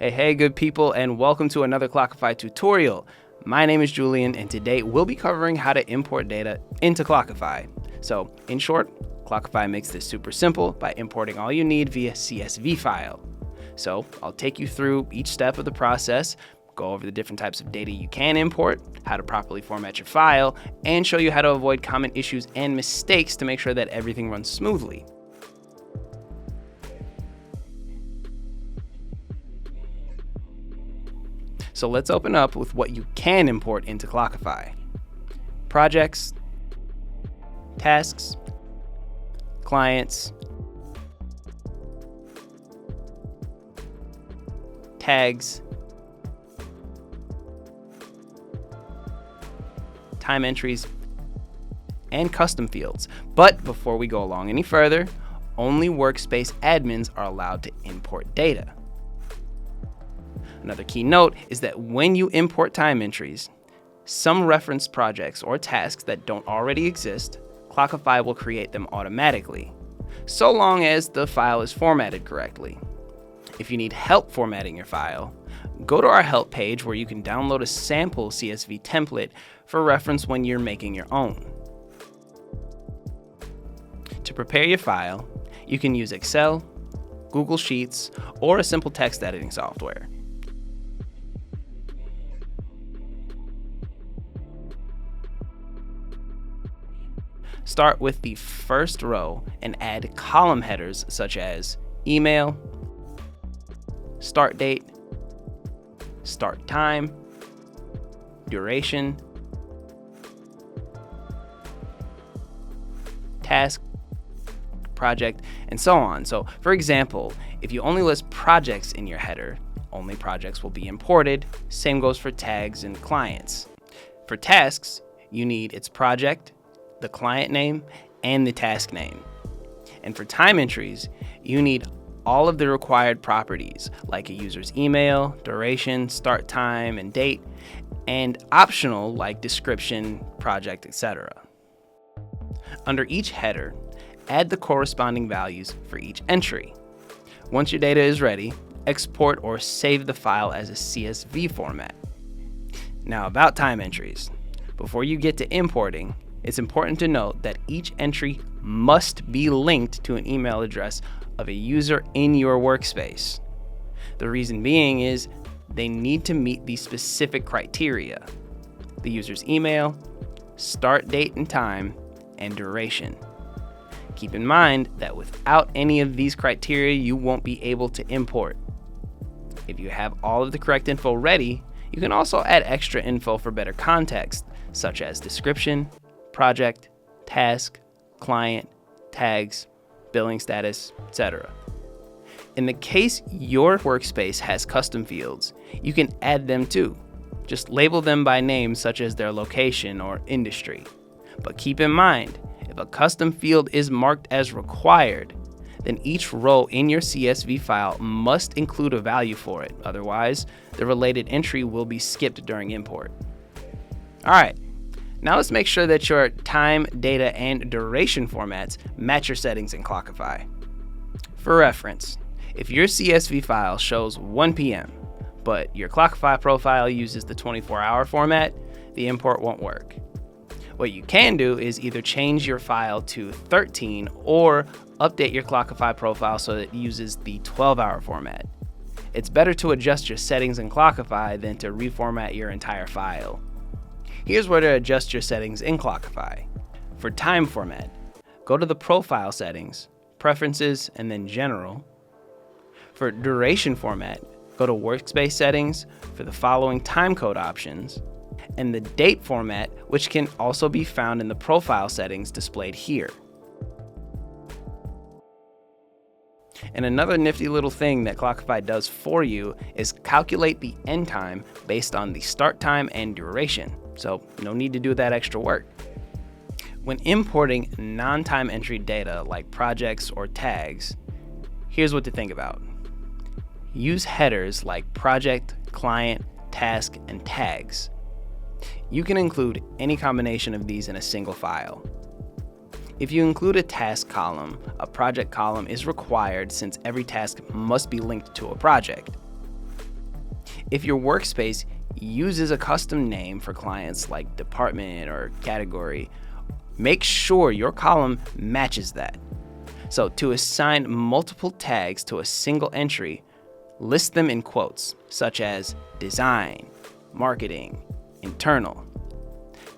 Hey, good people, and welcome to another Clockify tutorial. My name is Julian, and today we'll be covering how to import data into Clockify. So, in short, Clockify makes this super simple by importing all you need via CSV file. So, I'll take you through each step of the process, go over the different types of data you can import, how to properly format your file, and show you how to avoid common issues and mistakes to make sure that everything runs smoothly. So let's open up with what you can import into Clockify. Projects, tasks, clients, tags, time entries, and custom fields. But before we go along any further, only workspace admins are allowed to import data. Another key note is that when you import time entries, some reference projects or tasks that don't already exist, Clockify will create them automatically, so long as the file is formatted correctly. If you need help formatting your file, go to our help page where you can download a sample CSV template for reference when you're making your own. To prepare your file, you can use Excel, Google Sheets, or a simple text editing software. Start with the first row and add column headers such as email, start date, start time, duration, task, project, and so on. So, for example, if you only list projects in your header, only projects will be imported. Same goes for tags and clients. For tasks, you need its project, the client name, and the task name. And for time entries, you need all of the required properties like a user's email, duration, start time, and date, and optional like description, project, etc. Under each header, add the corresponding values for each entry. Once your data is ready, export or save the file as a CSV format. Now about time entries. Before you get to importing, it's important to note that each entry must be linked to an email address of a user in your workspace. The reason being is they need to meet these specific criteria: the user's email, start date and time, and duration. Keep in mind that without any of these criteria, you won't be able to import. If you have all of the correct info ready, you can also add extra info for better context, such as description, project, task, client, tags, billing status, etc. In the case your workspace has custom fields, you can add them too. Just label them by names such as their location or industry. But keep in mind, if a custom field is marked as required, then each row in your CSV file must include a value for it. Otherwise, the related entry will be skipped during import. All right. Now let's make sure that your time, data, and duration formats match your settings in Clockify. For reference, if your CSV file shows 1 p.m., but your Clockify profile uses the 24-hour format, the import won't work. What you can do is either change your file to 13 or update your Clockify profile so that it uses the 12-hour format. It's better to adjust your settings in Clockify than to reformat your entire file. Here's where to adjust your settings in Clockify. For time format, go to the Profile settings, Preferences, and then General. For duration format, go to Workspace settings for the following timecode options, and the date format, which can also be found in the Profile settings displayed here. And another nifty little thing that Clockify does for you is calculate the end time based on the start time and duration. So no need to do that extra work. When importing non-time entry data like projects or tags, here's what to think about. Use headers like project, client, task, and tags. You can include any combination of these in a single file. If you include a task column, a project column is required since every task must be linked to a project. If your workspace uses a custom name for clients like department or category, make sure your column matches that. So to assign multiple tags to a single entry, list them in quotes, such as design, marketing, internal.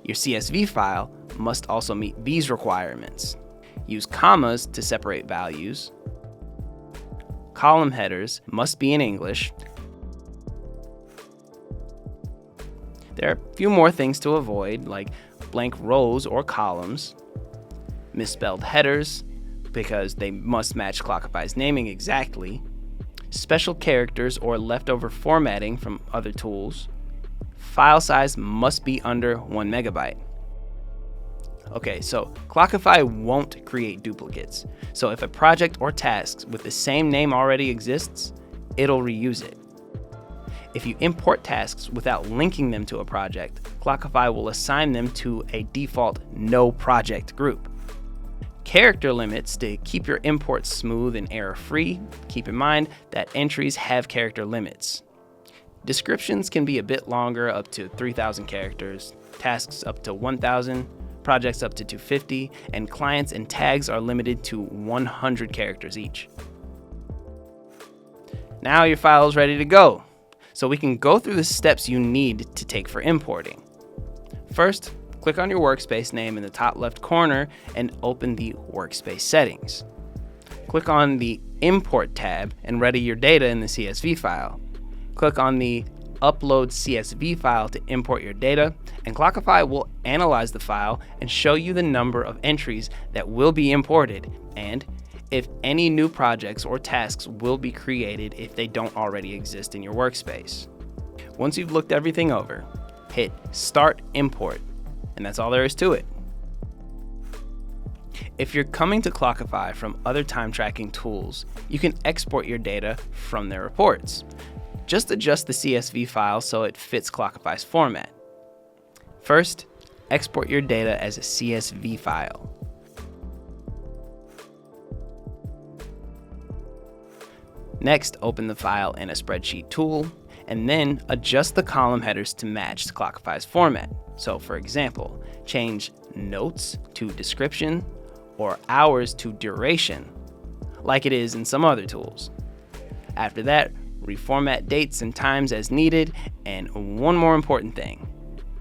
Your CSV file must also meet these requirements. Use commas to separate values. Column headers must be in English. There are a few more things to avoid, like blank rows or columns, misspelled headers, because they must match Clockify's naming exactly, special characters or leftover formatting from other tools. File size must be under 1 megabyte. Okay, so Clockify won't create duplicates. So if a project or task with the same name already exists, it'll reuse it. If you import tasks without linking them to a project, Clockify will assign them to a default no project group. Character limits to keep your imports smooth and error-free. Keep in mind that entries have character limits. Descriptions can be a bit longer, up to 3,000 characters, tasks up to 1,000, projects up to 250, and clients and tags are limited to 100 characters each. Now your file is ready to go, so we can go through the steps you need to take for importing. First, click on your workspace name in the top left corner and open the workspace settings. Click on the Import tab and ready your data in the CSV file. Click on the Upload CSV file to import your data, and Clockify will analyze the file and show you the number of entries that will be imported and if any new projects or tasks will be created if they don't already exist in your workspace. Once you've looked everything over, hit Start Import, and that's all there is to it. If you're coming to Clockify from other time tracking tools, you can export your data from their reports. Just adjust the CSV file so it fits Clockify's format. First, export your data as a CSV file. Next, open the file in a spreadsheet tool, and then adjust the column headers to match Clockify's format. So for example, change notes to description or hours to duration, like it is in some other tools. After that, reformat dates and times as needed, and one more important thing.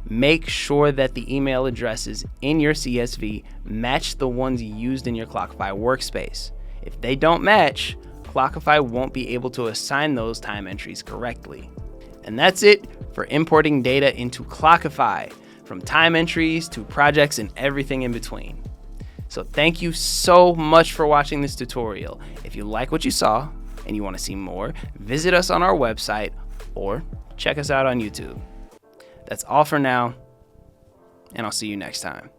Make sure that the email addresses in your CSV match the ones used in your Clockify workspace. If they don't match, Clockify won't be able to assign those time entries correctly. And that's it for importing data into Clockify, from time entries to projects and everything in between. So thank you so much for watching this tutorial. If you like what you saw and you want to see more, visit us on our website or check us out on YouTube. That's all for now, and I'll see you next time.